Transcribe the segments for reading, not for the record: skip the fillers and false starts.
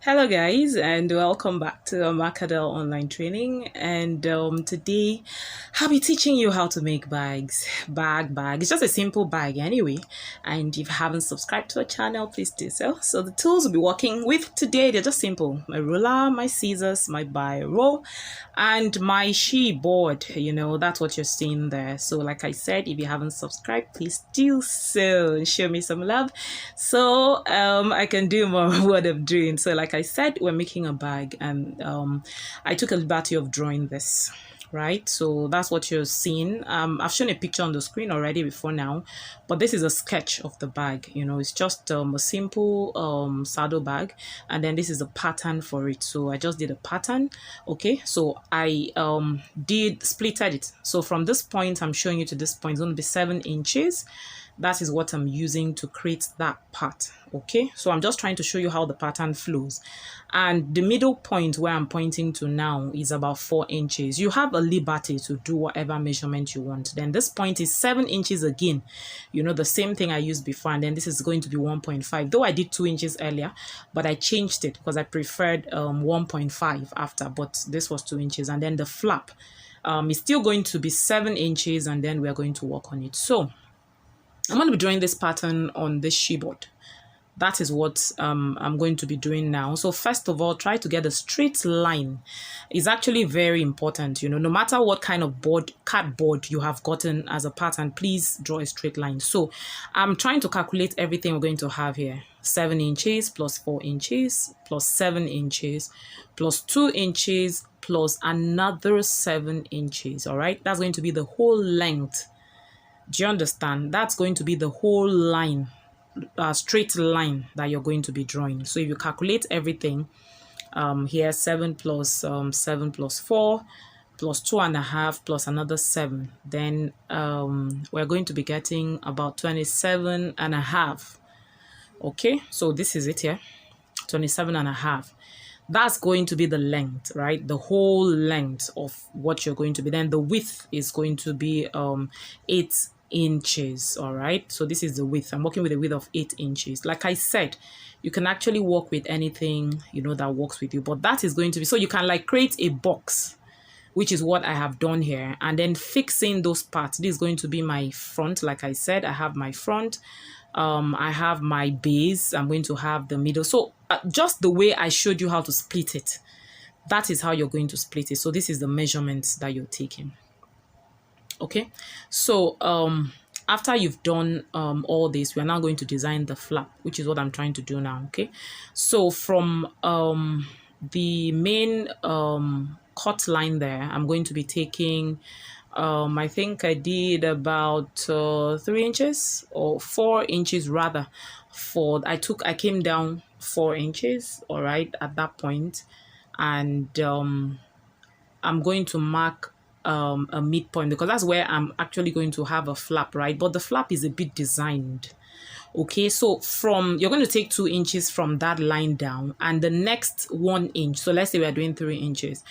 Hello guys, and welcome back to Macadel online training. And today I'll be teaching you how to make bags. Bag. It's just a simple bag anyway. And if you haven't subscribed to the channel, please do so. So the tools we'll be working with today, they're just simple. My ruler, my scissors, my biro, and my she board. That's what you're seeing there. So like I said, if you haven't subscribed, please do so and show me some love so I can do more what I'm doing. So like I said, we're making a bag, and I took a liberty of drawing this, right? So that's what you're seeing. I've shown a picture on the screen already before now, but this is a sketch of the bag. It's just a simple saddle bag, and then this is a pattern for it. So I just did a pattern. Okay, so I did splitted it. So from this point I'm showing you to this point, it's going to be 7 inches. That is what I'm using to create that part. Okay, so I'm just trying to show you how the pattern flows, and the middle point where I'm pointing to now is about 4 inches. You have a liberty to do whatever measurement you want. Then this point is 7 inches again, the same thing I used before, and then this is going to be 1.5, though I did 2 inches earlier, but I changed it because I preferred 1.5 after, but this was 2 inches. And then the flap is still going to be 7 inches, and then we're going to work on it. So I'm going to be drawing this pattern on this sheboard. That is what I'm going to be doing now. So first of all, try to get a straight line. It's actually very important. No matter what kind of cardboard you have gotten as a pattern, please draw a straight line. So I'm trying to calculate everything we're going to have here. 7 inches plus 4 inches plus 7 inches plus 2 inches plus another 7 inches. All right, that's going to be the whole length. Do you understand? That's going to be the whole line, straight line that you're going to be drawing. So if you calculate everything, here 7 plus 7 plus 4 plus 2.5 plus another 7, then we're going to be getting about 27.5. Okay, so this is it here, 27.5. That's going to be the length, right? The whole length of what you're going to be. Then the width is going to be 8 inches. All right, so this is the width. I'm working with a width of 8 inches. Like I said, you can actually work with anything that works with you, but that is going to be, so you can like create a box, which is what I have done here, and then fixing those parts. This is going to be my front. Like I said, I have my front, I have my base, I'm going to have the middle. So just the way I showed you how to split it, that is how you're going to split it. So this is the measurements that you're taking. Okay, so after you've done all this, we're now going to design the flap, which is what I'm trying to do now. Okay, so from the main cut line there, I'm going to be taking I think I did about 3 inches or 4 inches rather. I came down 4 inches, all right, at that point, and I'm going to mark a midpoint because that's where I'm actually going to have a flap, right? But the flap is a bit designed. Okay, so you're going to take 2 inches from that line down, and the next 1 inch, so let's say we're doing 3 inches,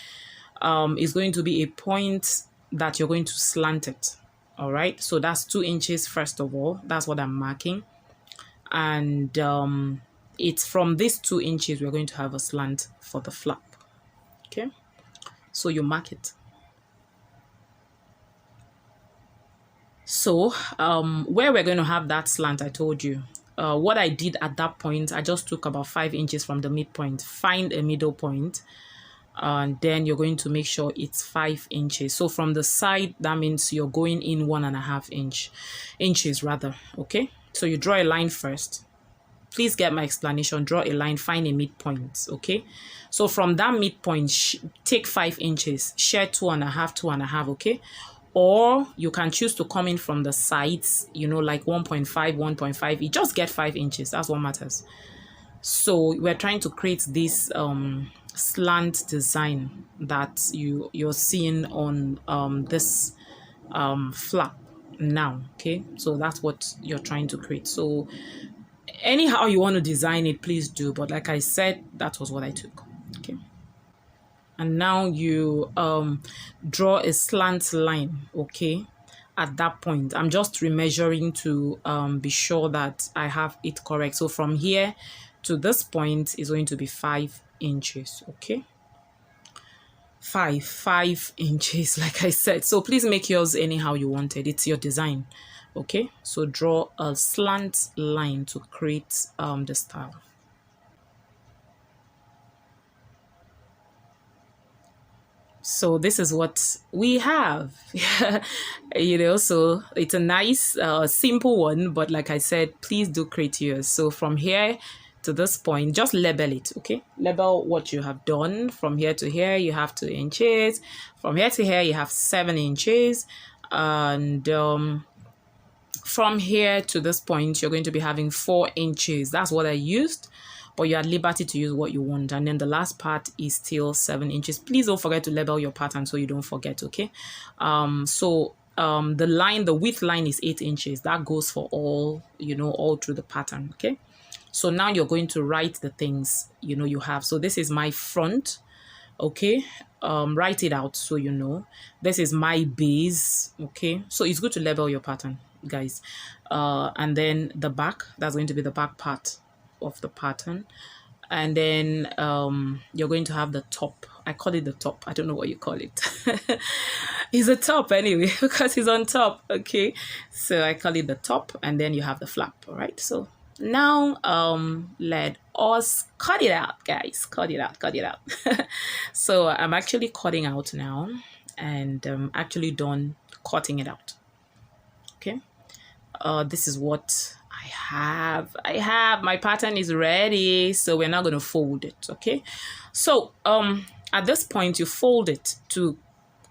is going to be a point that you're going to slant it. All right, so that's 2 inches first of all. That's what I'm marking, and it's from these 2 inches we're going to have a slant for the flap. Okay, so you mark it. So where we're going to have that slant, I told you what I did at that point, I just took about 5 inches from the midpoint, find a middle point, and then you're going to make sure it's 5 inches. So from the side, that means you're going in 1.5 inches rather. Okay, so you draw a line first. Please get my explanation. Draw a line, find a midpoint. Okay, so from that midpoint, take 5 inches, share 2.5, 2.5. Okay, or you can choose to come in from the sides, like 1.5, 1.5. You just get 5 inches. That's what matters. So we're trying to create this slant design that you're seeing on this flap now. Okay, so that's what you're trying to create. So anyhow you want to design it, please do, but like I said, that was what I took. Okay, and now you draw a slant line. Okay, at that point I'm just remeasuring to be sure that I have it correct. So from here to this point is going to be 5 inches. Okay, 5 inches, like I said. So please make yours anyhow you want it. It's your design. Okay, so draw a slant line to create the style. So this is what we have. So it's a nice simple one, but like I said, please do create yours. So from here to this point, just label it. Okay, label what you have done. From here to here you have 2 inches. From here to here you have 7 inches. And from here to this point you're going to be having 4 inches. That's what I used, but you're at liberty to use what you want. And then the last part is still 7 inches. Please don't forget to label your pattern so you don't forget. Okay, the width line is 8 inches. That goes for all, all through the pattern. Okay, so now you're going to write the things you have. So this is my front. Okay, write it out so you know. This is my base. Okay, so it's good to label your pattern, guys. And then the back, that's going to be the back part of the pattern. And then you're going to have the top. I call it the top. I don't know what you call it. It's a top anyway because it's on top. Okay, so I call it the top, and then you have the flap. All right, so now let us cut it out, guys. Cut it out. So I'm actually cutting out now, and actually done cutting it out. Okay, this is what I have. My pattern is ready, so we're not going to fold it. Okay, so at this point you fold it to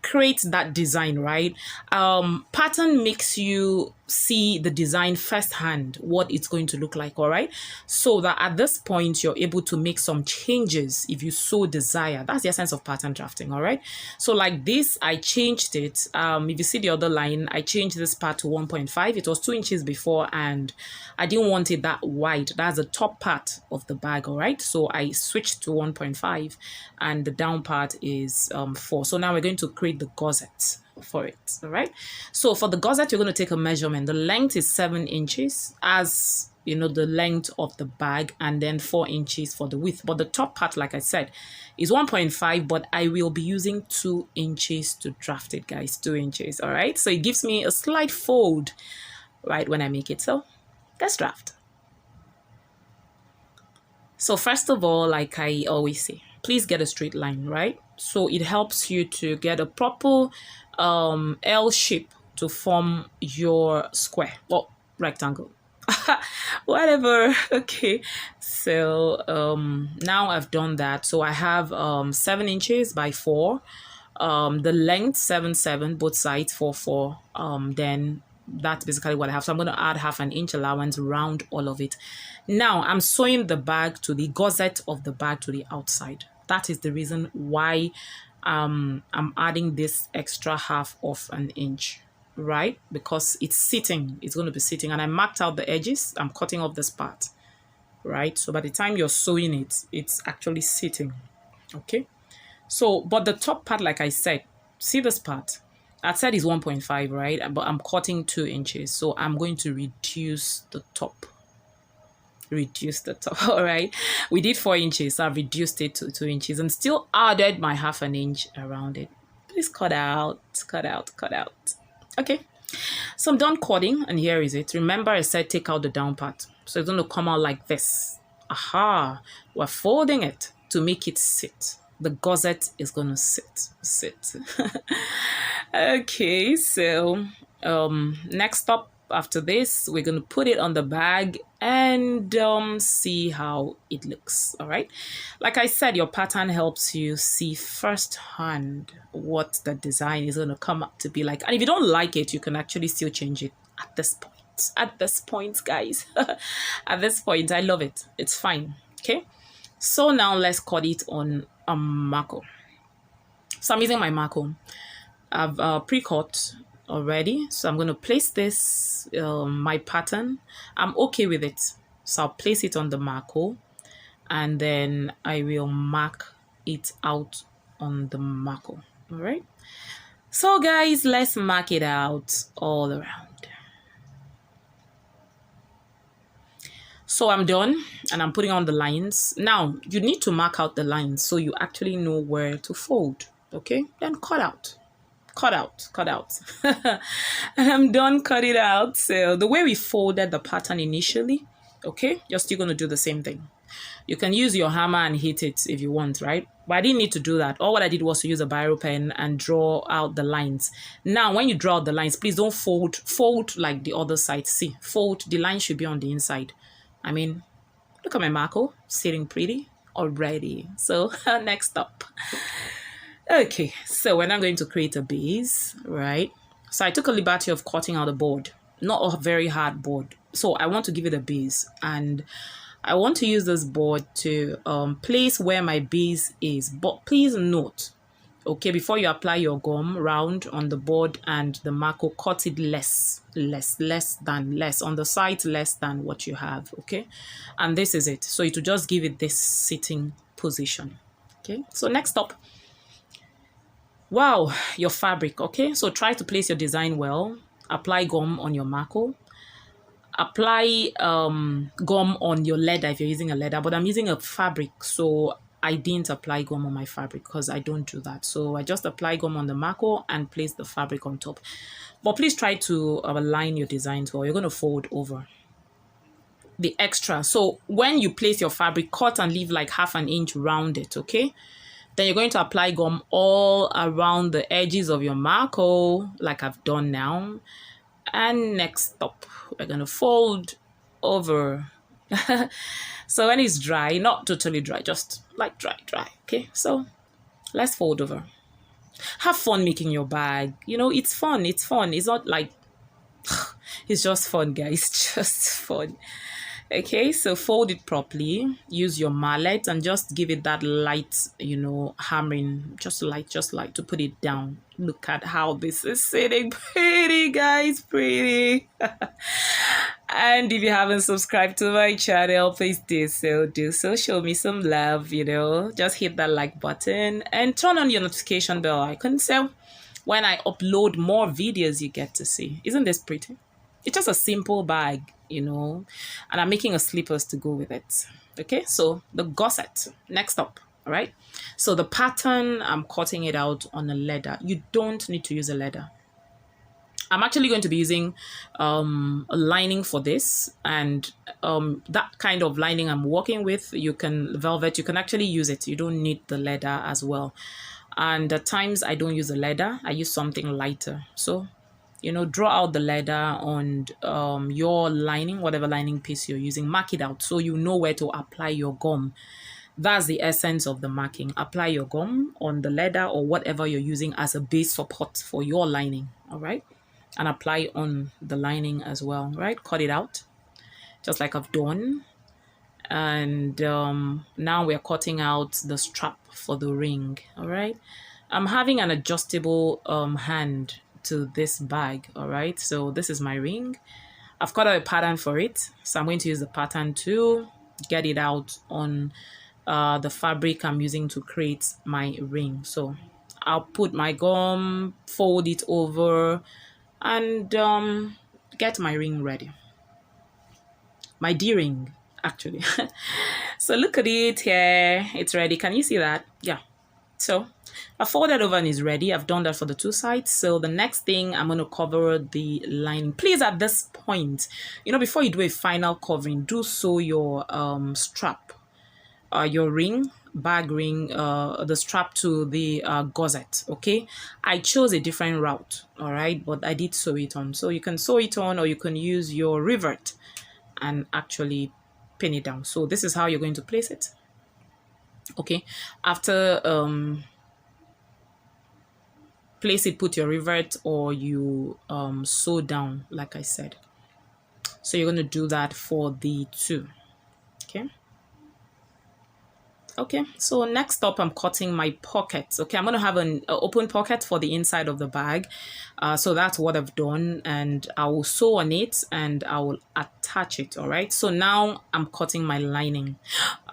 create that design, right? Pattern makes you see the design firsthand, what it's going to look like. All right, so that at this point you're able to make some changes if you so desire. That's the essence of pattern drafting. All right, so like this, I changed it. If you see the other line, I changed this part to 1.5. It was 2 inches before, and I didn't want it that wide. That's the top part of the bag. All right, so I switched to 1.5, and the down part is 4. So now we're going to create the gusset for it. All right, so for the gusset you're going to take a measurement. The length is 7 inches, as the length of the bag, and then 4 inches for the width. But the top part, like I said, is 1.5, but I will be using 2 inches to draft it, guys. 2 inches. All right, so it gives me a slight fold right when I make it. So let's draft. So first of all, like I always say, please get a straight line, right? So it helps you to get a proper L shape to form your square or rectangle. Whatever. Okay, so now I've done that. So I have 7 inches by 4, the length 7 both sides 4 then that's basically what I have. So I'm going to add half an inch allowance around all of it. Now I'm sewing the bag to the gusset of the bag to the outside. That is the reason why I'm adding this extra half of an inch, right? Because it's going to be sitting, and I marked out the edges. I'm cutting off this part, right? So by the time you're sewing it, it's actually sitting. Okay, so but the top part, like I said, see this part, I said is 1.5, right? But I'm cutting 2 inches, so I'm going to reduce the top. All right, we did 4 inches, so I've reduced it to 2 inches and still added my half an inch around it. Please cut out. Okay, so I'm done cutting, and here is it. Remember I said take out the down part, so it's going to come out like this. Aha, we're folding it to make it sit. The gusset is going to sit. Okay, so next up after this, we're going to put it on the bag and see how it looks. All right, like I said, your pattern helps you see firsthand what the design is going to come up to be like, and if you don't like it, you can actually still change it at this point, guys. At this point, I love it. It's fine. Okay, so now let's cut it on a marco. So I'm using my marco. I've pre-cut already, so I'm going to place this my pattern. I'm okay with it, so I'll place it on the marco, and then I will mark it out on the marco. All right, so guys, let's mark it out all around. So I'm done and I'm putting on the lines. Now you need to mark out the lines so you actually know where to fold. Okay, then cut out. Cut out. And I'm done cut it out. So the way we folded the pattern initially, okay, you're still going to do the same thing. You can use your hammer and hit it if you want, right? But I didn't need to do that. All what I did was to use a biro pen and draw out the lines. Now, when you draw out the lines, please don't fold like the other side. See, fold, the line should be on the inside. I mean, look at my Marco, sitting pretty already. So next up. Okay, so we're now going to create a base, right? So I took a liberty of cutting out a board, not a very hard board. So I want to give it a base, and I want to use this board to place where my base is. But please note, okay, before you apply your gum round on the board and the Marco, cut it less on the side, less than what you have, okay? And this is it. So it will just give it this sitting position, okay? So next up, wow, your fabric, okay? So try to place your design well. Apply gum on your Marco. Apply gum on your leather if you're using a leather, but I'm using a fabric, so I didn't apply gum on my fabric because I don't do that. So I just apply gum on the Marco and place the fabric on top. But please try to align your designs well. You're going to fold over the extra. So when you place your fabric, cut and leave like half an inch round it, okay? Then you're going to apply gum all around the edges of your Marco, like I've done now. And next up, we're going to fold over. So when it's dry, not totally dry, just like dry, okay? So let's fold over. Have fun making your bag. You know, it's fun. It's not like, it's just fun, guys. Just fun. Okay, so fold it properly. Use your mallet and just give it that light, you know, hammering. Just light to put it down. Look at how this is sitting. Pretty, guys, pretty. And if you haven't subscribed to my channel, please do so. Show me some love, you know. Just hit that like button and turn on your notification bell icon so when I upload more videos you get to see. Isn't this pretty? It's just a simple bag, you know, and I'm making a slippers to go with it. Okay, so the gusset, next up, all right? So the pattern, I'm cutting it out on a leather. You don't need to use a leather. I'm actually going to be using a lining for this, and that kind of lining I'm working with, you can velvet, you can actually use it. You don't need the leather as well. And at times I don't use a leather, I use something lighter. So, you know, draw out the leather on your lining, whatever lining piece you're using, mark it out so you know where to apply your gum. That's the essence of the marking. Apply your gum on the leather or whatever you're using as a base support for your lining, all right? And apply on the lining as well, right? Cut it out, just like I've done. And now we're cutting out the strap for the ring, all right? I'm having an adjustable hand to this bag, all right? So this is my ring. I've cut out a pattern for it, so I'm going to use the pattern to get it out on the fabric I'm using to create my ring. So I'll put my gum, fold it over, and get my ring ready. My D-ring, actually. So look at it here. It's ready. Can you see that? Yeah. So I folded over and it's ready. I've done that for the two sides. So the next thing, I'm going to cover the lining. Please, at this point, you know, before you do a final covering, do sew your strap, your ring, bag ring, the strap to the gusset, okay? I chose a different route, all right? But I did sew it on. So you can sew it on, or you can use your rivet and actually pin it down. So this is how you're going to place it. Okay, after place it, put your rivet, or you sew down like I said. So you're going to do that for the two. Okay, so next up, I'm cutting my pockets. Okay, I'm going to have an open pocket for the inside of the bag. So that's what I've done, and I will sew on it and I will attach it, all right? So now I'm cutting my lining.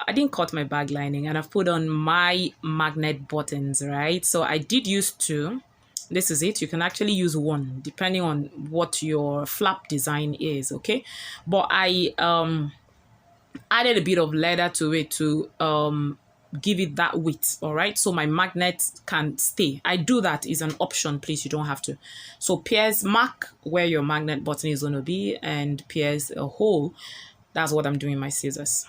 I didn't cut my bag lining, and I've put on my magnet buttons, right? So I did use two. This is it. You can actually use one depending on what your flap design is, okay? But I added a bit of leather to it to give it that weight. All right, so my magnet can stay. I do that is an option, please, you don't have to. So pierce, mark where your magnet button is going to be and pierce a hole. That's what I'm doing with my scissors.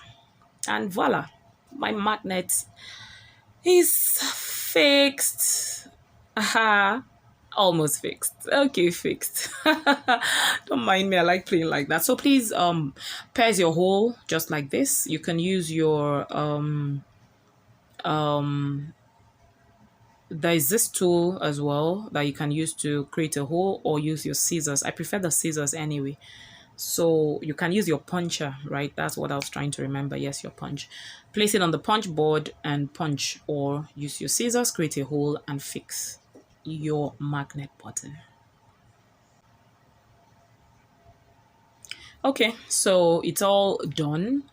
And voila, my magnet is fixed. Aha, almost fixed. Okay, fixed. Don't mind me, I like playing like that. So please pierce your hole just like this. You can use your there's this tool as well that you can use to create a hole, or use your scissors. I prefer the scissors anyway. So you can use your puncher, right? That's what I was trying to remember. Yes, your punch. Place it on the punch board and punch, or use your scissors, create a hole and fix your magnet button. Okay, so it's all done.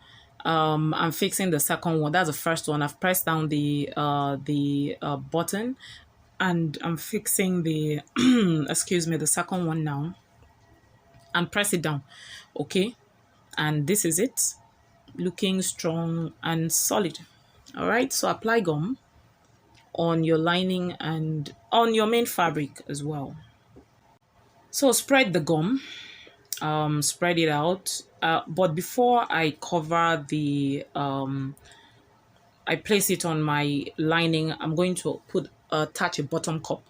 I'm fixing the second one. That's the first one. I've pressed down the button, and I'm fixing the excuse me, the second one now, and press it down. Okay, and this is it, looking strong and solid. All right, so apply gum on your lining and on your main fabric as well. So spread the gum, spread it out, but before I cover the I place it on my lining, I'm going to attach a bottom cup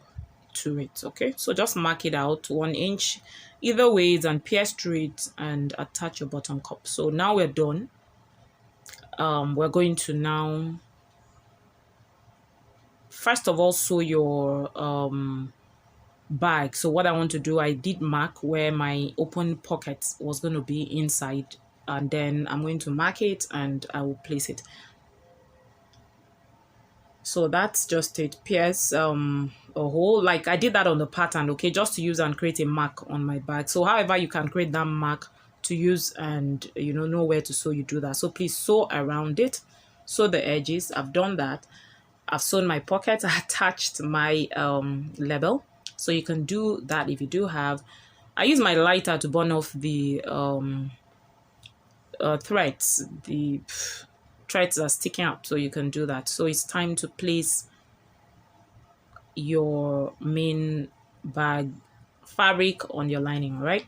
to it. Okay, so just mark it out 1 inch either ways and pierce through it and attach your bottom cup. So now we're done. We're going to now first of all sew your bag. So what I want to do, I did mark where my open pocket was going to be inside, and then I'm going to mark it and I will place it. So that's just it. Pierce a hole like I did that on the pattern, okay, just to use and create a mark on my bag. So however you can create that mark to use and know where to sew, you do that. So please sew around it, sew the edges. I've done that. I've sewn my pocket. I attached my label, so you can do that if you do have. I use my lighter to burn off the threads. The threads are sticking out, so you can do that. So it's time to place your main bag fabric on your lining, right?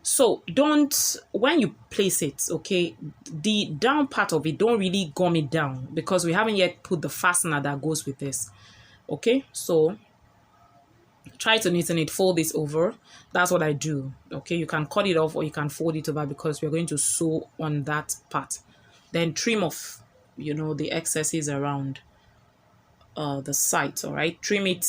So don't, when you place it, okay, the down part of it, don't really gum it down because we haven't yet put the fastener that goes with this. Okay, so try to neaten it, fold this over. That's what I do. Okay, you can cut it off or you can fold it over because we're going to sew on that part. Then trim off, the excesses around the sides. All right, trim it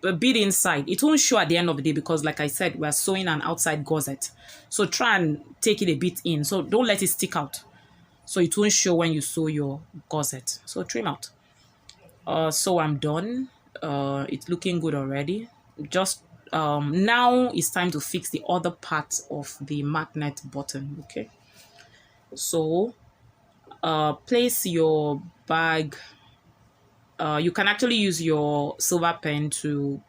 a bit inside. It won't show at the end of the day because, like I said, we're sewing an outside gusset. So try and take it a bit in. So don't let it stick out. So it won't show when you sew your gusset. So trim out. So I'm done. It's looking good already. Just now it's time to fix the other part of the magnet button. Okay. So place your bag. You can actually use your silver pen to,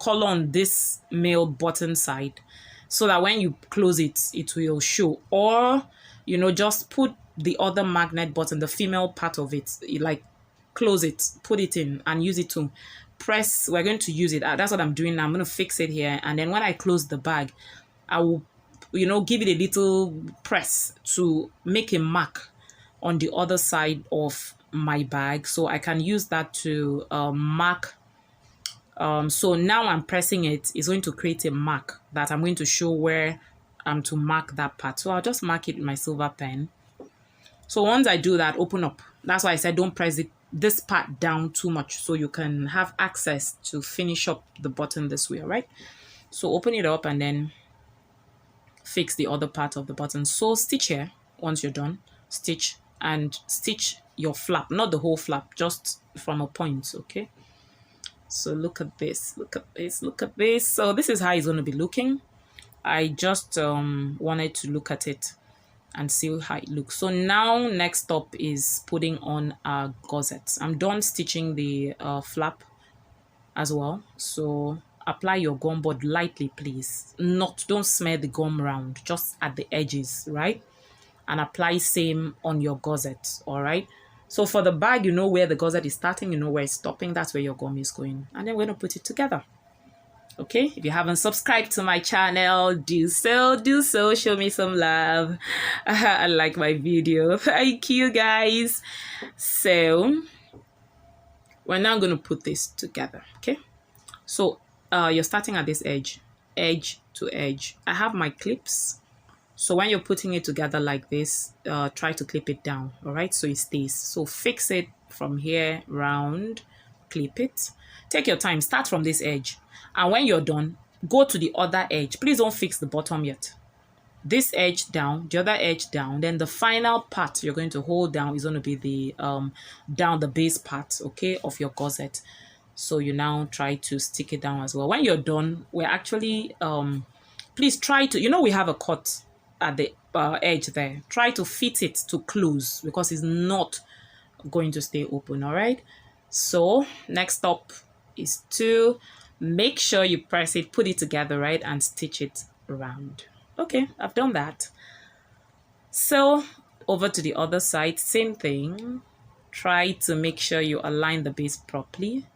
color on this male button side so that when you close it, it will show. Or, just put the other magnet button, the female part of it, like close it, put it in and use it to press. We're going to use it. That's what I'm doing now. I'm going to fix it here. And then when I close the bag, I will, give it a little press to make a mark on the other side of my bag, so I can use that to mark. So now I'm pressing it. It's going to create a mark that I'm going to show where I'm to mark that part. So I'll just mark it with my silver pen. So once I do that, open up. That's why I said don't press this part down too much so you can have access to finish up the button this way, all right? So open it up and then fix the other part of the button. So stitch here once you're done. Stitch and stitch your flap, not the whole flap, just from a point. Okay, so look at this, look at this, look at this. So this is how it's going to be looking. I just wanted to look at it and see how it looks. So now next up is putting on our gussets. I'm done stitching the flap as well. So apply your gum, but lightly, please. Don't smear the gum round, just at the edges, right? and apply same on your gusset. All right. So for the bag, you know where the gusset is starting, you know where it's stopping. That's where your gum is going. And then we're going to put it together. Okay, if you haven't subscribed to my channel, do so, show me some love. I like my video. Thank you guys. So we're now going to put this together. Okay, so you're starting at this edge to edge. I have my clips, so when you're putting it together like this, try to clip it down. All right, so it stays. So fix it from here round, clip it. Take your time, start from this edge, and when you're done, go to the other edge. Please don't fix the bottom yet. This edge down, the other edge down, then the final part you're going to hold down is going to be the down the base part, okay, of your gusset. So you now try to stick it down as well. When you're done, we're actually please try to, you know, we have a cut at the edge there. Try to fit it to close because it's not going to stay open. All right, so next up is to make sure you press it, put it together, right, and stitch it around. Okay, I've done that. So over to the other side, same thing. Try to make sure you align the base properly.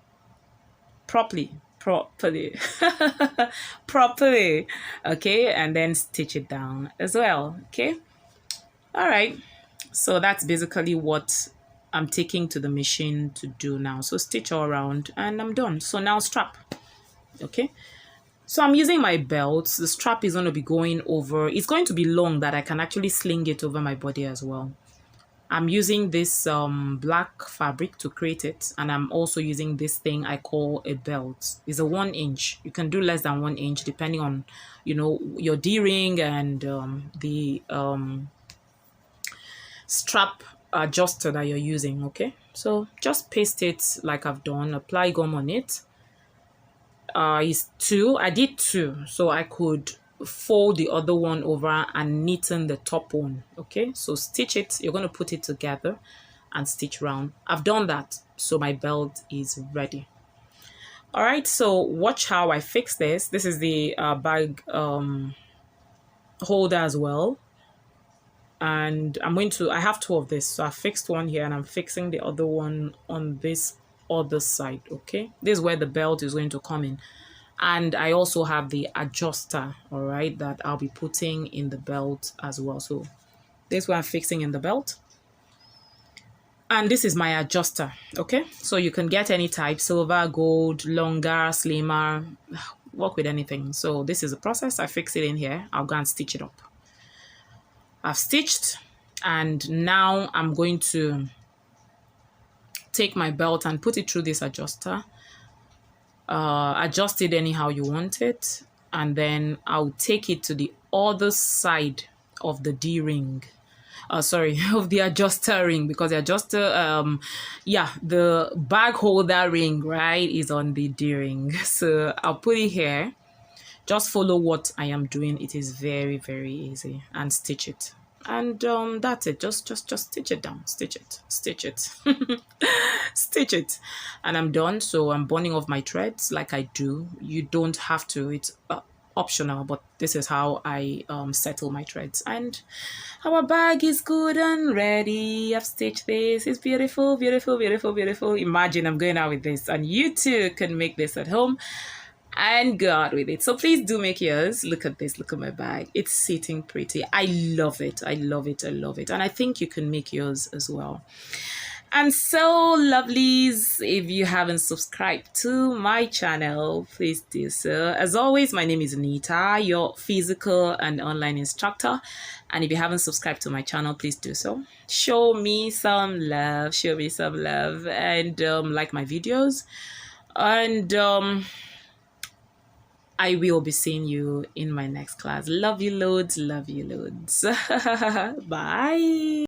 Properly. Okay, and then stitch it down as well. Okay, all right, so that's basically what I'm taking to the machine to do now. So stitch all around and I'm done. So now strap. Okay, so I'm using my belt. The strap is going to be going over, it's going to be long that I can actually sling it over my body as well. I'm using this black fabric to create it, and I'm also using this thing I call a belt. It's a 1 inch. You can do less than 1 inch depending on, you know, your D-ring and the strap adjuster that you're using. Okay, so just paste it like I've done, apply gum on it. Is 2. I did 2 so I could fold the other one over and neaten the top one. Okay, so stitch it. You're going to put it together and stitch round. I've done that, so my belt is ready. All right, so watch how I fix this. This is the bag holder as well, and I have 2 of this, so I fixed one here and I'm fixing the other one on this other side. Okay, this is where the belt is going to come in, and I also have the adjuster, all right, that I'll be putting in the belt as well. So this is what I'm fixing in the belt, and this is my adjuster. Okay, so you can get any type, silver, gold, longer, slimmer, work with anything. So this is the process. I fix it in here. I'll go and stitch it up. I've stitched, and now I'm going to take my belt and put it through this adjuster. Adjust it anyhow you want it, and then I'll take it to the other side of the D-ring. Sorry, of the adjuster ring, because the adjuster, yeah, the bag holder ring, right, is on the D-ring. So I'll put it here. Just follow what I am doing. It is very, very easy, and stitch it. And that's it. Just stitch it down. Stitch it. Stitch it. Stitch it. And I'm done. So I'm burning off my threads like I do. You don't have to. It's optional, but this is how I settle my threads. And our bag is good and ready. I've stitched this. It's beautiful, beautiful, beautiful, beautiful. Imagine I'm going out with this, and you too can make this at home and go out with it. So please do make yours. Look at this. Look at my bag. It's sitting pretty. I love it. I love it. I love it. And I think you can make yours as well. And so, lovelies, if you haven't subscribed to my channel, please do so. As always, my name is Nita, your physical and online instructor. And if you haven't subscribed to my channel, please do so. Show me some love. Show me some love. And like my videos. And I will be seeing you in my next class. Love you loads. Love you loads. Bye.